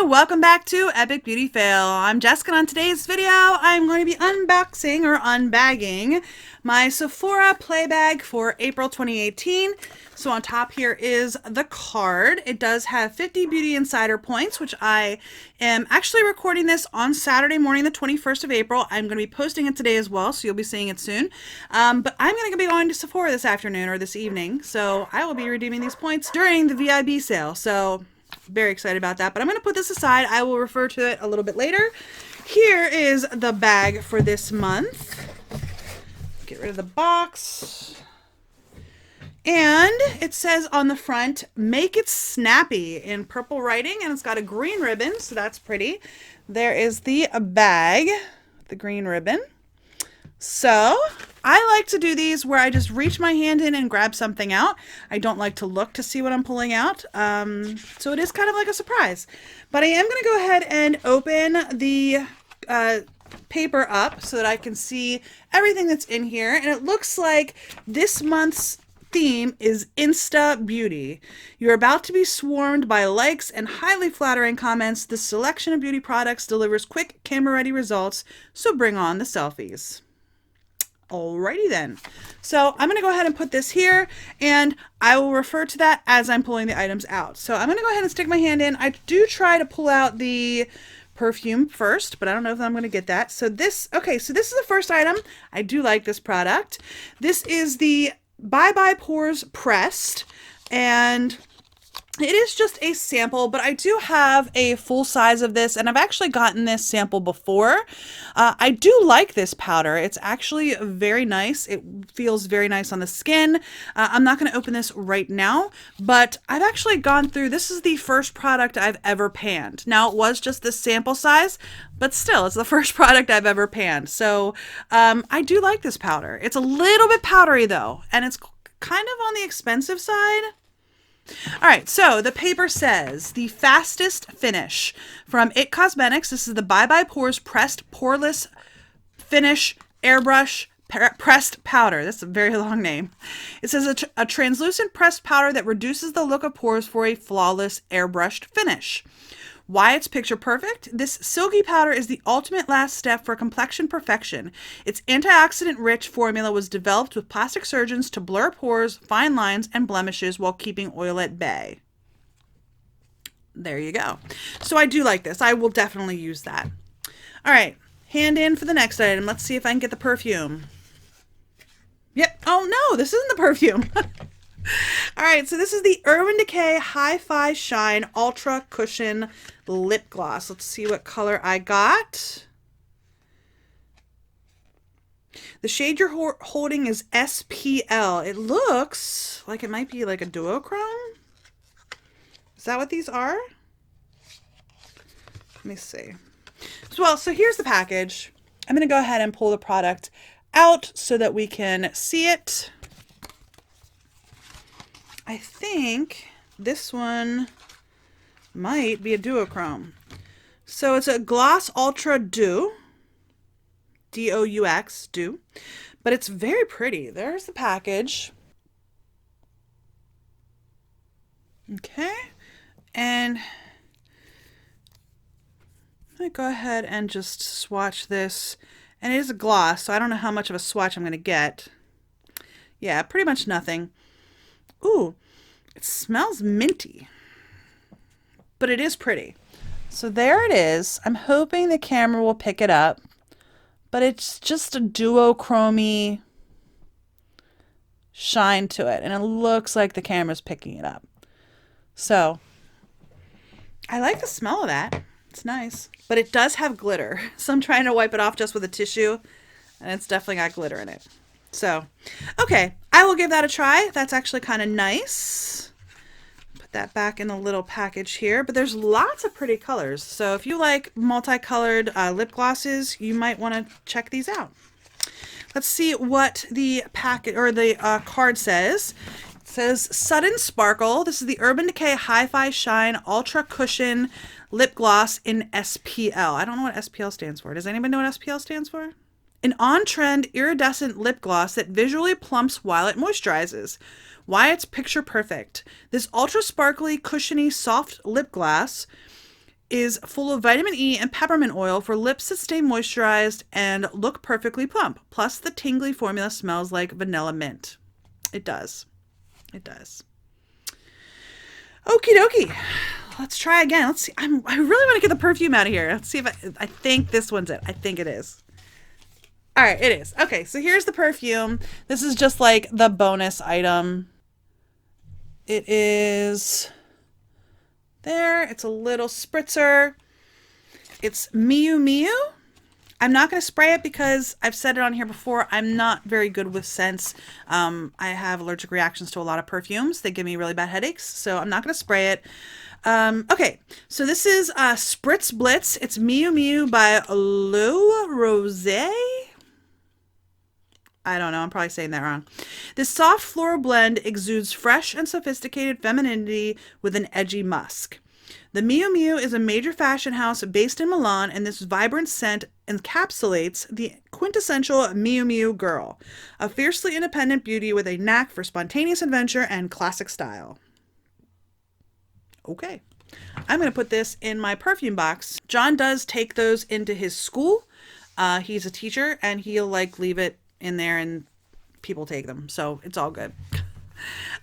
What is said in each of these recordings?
welcome back to Epic Beauty Fail. I'm Jessica, and on today's video I'm going to be unboxing or unbagging my Sephora play bag for April 2018. So on top here is the card. It does have 50 Beauty Insider points, which I am actually recording this on Saturday morning, the 21st of April. I'm going to be posting it today as well, so you'll be seeing it soon. But I'm going to be going to Sephora this afternoon or this evening, so I will be redeeming these points during the VIB sale. So very excited about that, but I'm going to put this aside. I will refer to it a little bit later. Here is the bag for this month. Get rid of the box. And it says on the front, make it snappy in purple writing, and it's got a green ribbon, so that's pretty. There is the bag, the green ribbon. So I like to do these where I just reach my hand in and grab something out. I don't like to look to see what I'm pulling out. So it is kind of like a surprise. But I am going to go ahead and open the paper up so that I can see everything that's in here. And it looks like this month's theme is Insta Beauty. You're about to be swarmed by likes and highly flattering comments. This selection of beauty products delivers quick, camera-ready results, so bring on the selfies. Alrighty then. So I'm going to go ahead and put this here, and I will refer to that as I'm pulling the items out. So I'm going to go ahead and stick my hand in. I do try to pull out the perfume first, but I don't know if I'm going to get that. So this is the first item. I do like this product. This is the Bye Pores Pressed, and it is just a sample, but I do have a full size of this, and I've actually gotten this sample before. I do like this powder. It's actually very nice. It feels very nice on the skin. I'm not going to open this right now, but I've actually gone through, this is the first product I've ever panned. Now, it was just the sample size, but still, it's the first product I've ever panned. So I do like this powder. It's a little bit powdery though, and it's kind of on the expensive side. All right, so the paper says the fastest finish from IT Cosmetics. This is the Bye Pores Pressed Poreless Finish Airbrush Pressed Powder. That's a very long name. It says a translucent pressed powder that reduces the look of pores for a flawless airbrushed finish. Why it's picture perfect? This silky powder is the ultimate last step for complexion perfection. Its antioxidant-rich formula was developed with plastic surgeons to blur pores, fine lines, and blemishes while keeping oil at bay. There you go. So I do like this. I will definitely use that. All right, hand in for the next item. Let's see if I can get the perfume. Yep. Oh no, this isn't the perfume. All right, so this is the Urban Decay Hi-Fi Shine Ultra Cushion Lip Gloss. Let's see what color I got. The shade you're holding is SPL. It looks like it might be like a duochrome. Is that what these are? Let me see. So here's the package. I'm going to go ahead and pull the product out so that we can see it. I think this one might be a duochrome. So it's a Gloss Ultra Dew, D-O-U-X, Dew, but it's very pretty. There's the package. Okay, and I'm going to go ahead and just swatch this. And it is a gloss, so I don't know how much of a swatch I'm going to get. Yeah, pretty much nothing. Ooh, it smells minty, but it is pretty. So there it is. I'm hoping the camera will pick it up, but it's just a duochrome shine to it, and it looks like the camera's picking it up. So I like the smell of that. It's nice, but it does have glitter. So I'm trying to wipe it off just with a tissue, and it's definitely got glitter in it. So, okay, I will give that a try. That's actually kind of nice. Put that back in the little package here, but there's lots of pretty colors. So if you like multicolored lip glosses, you might want to check these out. Let's see what the packet or the card says. It says Sudden Sparkle. This is the Urban Decay Hi-Fi Shine Ultra Cushion Lip Gloss in SPL. I don't know what SPL stands for. Does anybody know what SPL stands for? An on-trend iridescent lip gloss that visually plumps while it moisturizes. Why it's picture perfect. This ultra sparkly, cushiony, soft lip gloss is full of vitamin E and peppermint oil for lips that stay moisturized and look perfectly plump. Plus, the tingly formula smells like vanilla mint. It does. It does. Okie dokie. Let's try again. Let's see. I really want to get the perfume out of here. Let's see if I think this one's it. I think it is. All right, it is. Okay, so here's the perfume. This is just like the bonus item. It is there. It's a little spritzer. It's Miu Miu. I'm not going to spray it because I've said it on here before. I'm not very good with scents. I have allergic reactions to a lot of perfumes. They give me really bad headaches, so I'm not going to spray it. Okay, so this is Spritz Blitz. It's Miu Miu by L'Eau Rosé. I don't know. I'm probably saying that wrong. This soft floral blend exudes fresh and sophisticated femininity with an edgy musk. The Miu Miu is a major fashion house based in Milan, and this vibrant scent encapsulates the quintessential Miu Miu girl, a fiercely independent beauty with a knack for spontaneous adventure and classic style. Okay, I'm going to put this in my perfume box. John does take those into his school. He's a teacher, and he'll like leave it in there and people take them, so it's all good.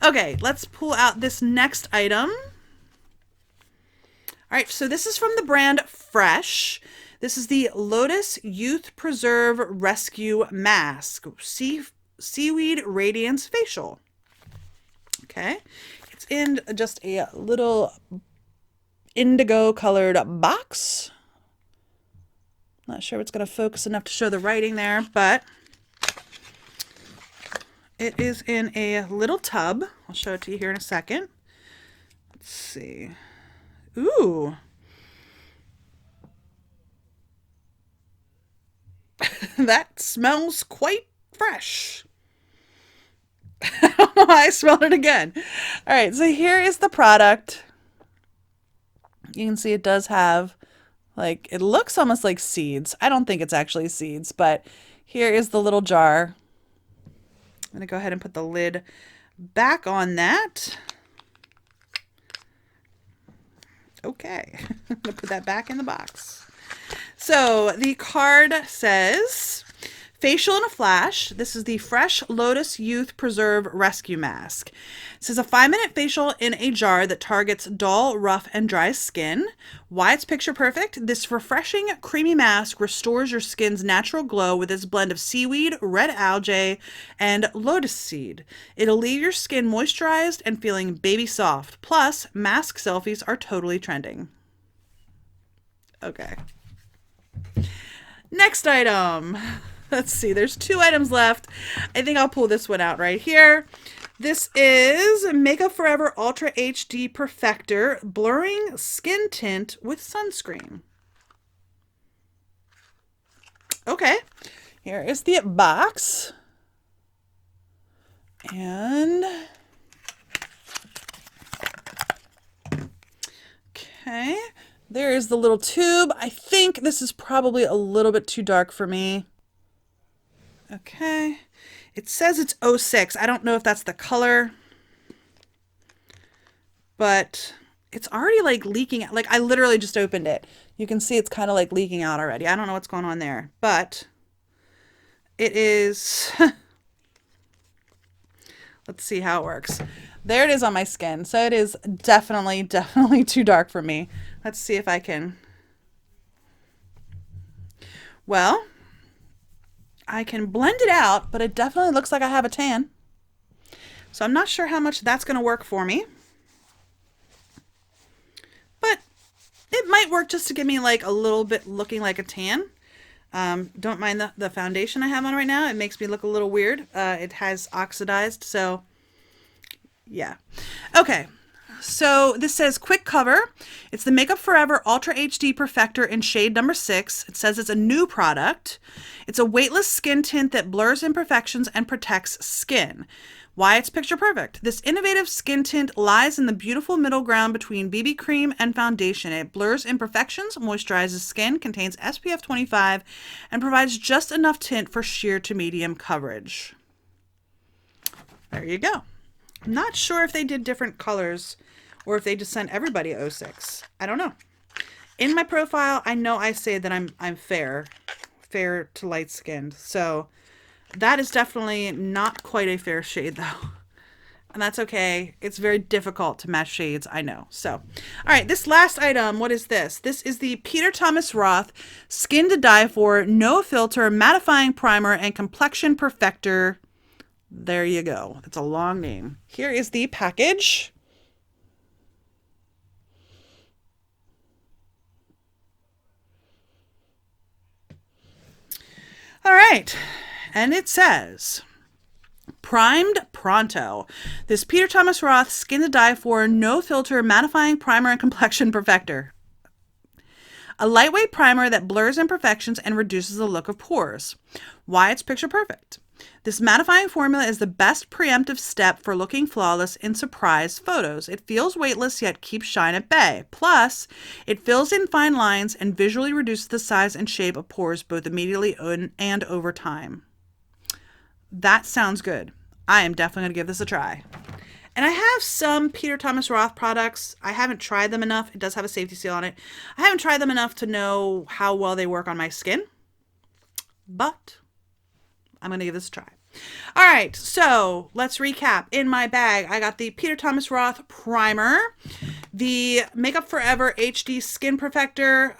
Okay, let's pull out this next item. All right, so this is from the brand Fresh. This is the Lotus Youth Preserve Rescue Mask Seaweed Radiance Facial. Okay, it's in just a little indigo colored box. Not sure if it's going to focus enough to show the writing there, but it is in a little tub. I'll show it to you here in a second. Let's see. Ooh. That smells quite fresh. I don't know why I smelled it again. All right, so here is the product. You can see it does have, like, it looks almost like seeds. I don't think it's actually seeds, but here is the little jar. I'm going to go ahead and put the lid back on that. Okay, I'm going to put that back in the box. So the card says, Facial in a Flash. This is the Fresh Lotus Youth Preserve Rescue Mask. This is a 5-minute facial in a jar that targets dull, rough, and dry skin. Why it's picture perfect? This refreshing, creamy mask restores your skin's natural glow with its blend of seaweed, red algae, and lotus seed. It'll leave your skin moisturized and feeling baby soft. Plus, mask selfies are totally trending. Okay. Next item. Let's see, there's 2 items left. I think I'll pull this one out right here. This is Makeup Forever Ultra HD Perfector Blurring Skin Tint with Sunscreen. Okay, here is the box. And okay, there is the little tube. I think this is probably a little bit too dark for me. Okay, it says it's 06. I don't know if that's the color, but it's already like leaking out. Like I literally just opened it. You can see it's kind of like leaking out already. I don't know what's going on there, but it is. Let's see how it works. There it is on my skin. So it is definitely too dark for me. Let's see if I can. Well, I can blend it out, but it definitely looks like I have a tan. So I'm not sure how much that's going to work for me. But it might work just to give me like a little bit looking like a tan. Don't mind the foundation I have on right now. It makes me look a little weird. It has oxidized, so yeah. Okay. So this says quick cover. It's the Makeup Forever Ultra HD Perfector in shade number 6. It says it's a new product. It's a weightless skin tint that blurs imperfections and protects skin. Why it's picture perfect. This innovative skin tint lies in the beautiful middle ground between BB cream and foundation. It blurs imperfections, moisturizes skin, contains SPF 25, and provides just enough tint for sheer to medium coverage. There you go. I'm not sure if they did different colors or if they just sent everybody 06. I don't know. In my profile, I know I say that I'm fair to light skinned. So that is definitely not quite a fair shade though. And that's okay. It's very difficult to match shades, I know. So, all right, this last item, what is this? This is the Peter Thomas Roth Skin to Die For No Filter Mattifying Primer and Complexion Perfector. There you go. That's a long name. Here is the package. All right, and it says, Primed Pronto. This Peter Thomas Roth Skin to Die For No Filter Mattifying Primer and Complexion Perfector. A lightweight primer that blurs imperfections and reduces the look of pores. Why it's picture perfect. This mattifying formula is the best preemptive step for looking flawless in surprise photos. It feels weightless yet keeps shine at bay. Plus, it fills in fine lines and visually reduces the size and shape of pores both immediately and over time. That sounds good. I am definitely going to give this a try. And I have some Peter Thomas Roth products. I haven't tried them enough. It does have a safety seal on it. I haven't tried them enough to know how well they work on my skin. But I'm going to give this a try. All right, so let's recap. In my bag, I got the Peter Thomas Roth Primer, the Makeup Forever HD Skin Perfector,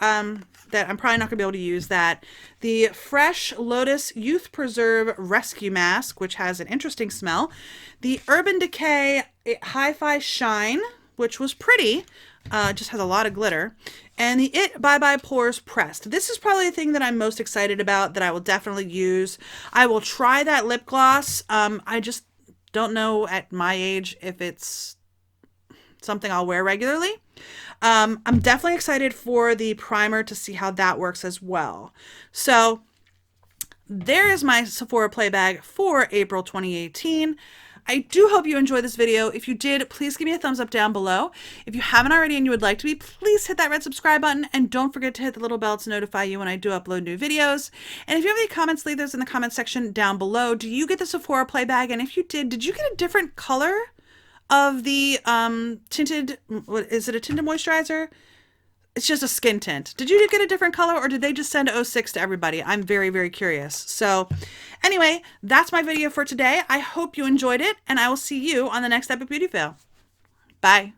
that I'm probably not going to be able to use that. The Fresh Lotus Youth Preserve Rescue Mask, which has an interesting smell. The Urban Decay Hi-Fi Shine, which was pretty, just has a lot of glitter. And the It Bye Bye Pores Pressed. This is probably the thing that I'm most excited about that I will definitely use. I will try that lip gloss. I just don't know at my age if it's something I'll wear regularly. I'm definitely excited for the primer to see how that works as well. So there is my Sephora play bag for April 2018. I do hope you enjoyed this video. If you did, please give me a thumbs up down below. If you haven't already and you would like to be, please hit that red subscribe button and don't forget to hit the little bell to notify you when I do upload new videos. And if you have any comments, leave those in the comment section down below. Do you get the Sephora play bag? And if you did you get a different color of the tinted, what is it, a tinted moisturizer? It's just a skin tint. Did you get a different color or did they just send 06 to everybody? I'm very, very curious. So anyway, that's my video for today. I hope you enjoyed it and I will see you on the next Epic Beauty Fail. Bye.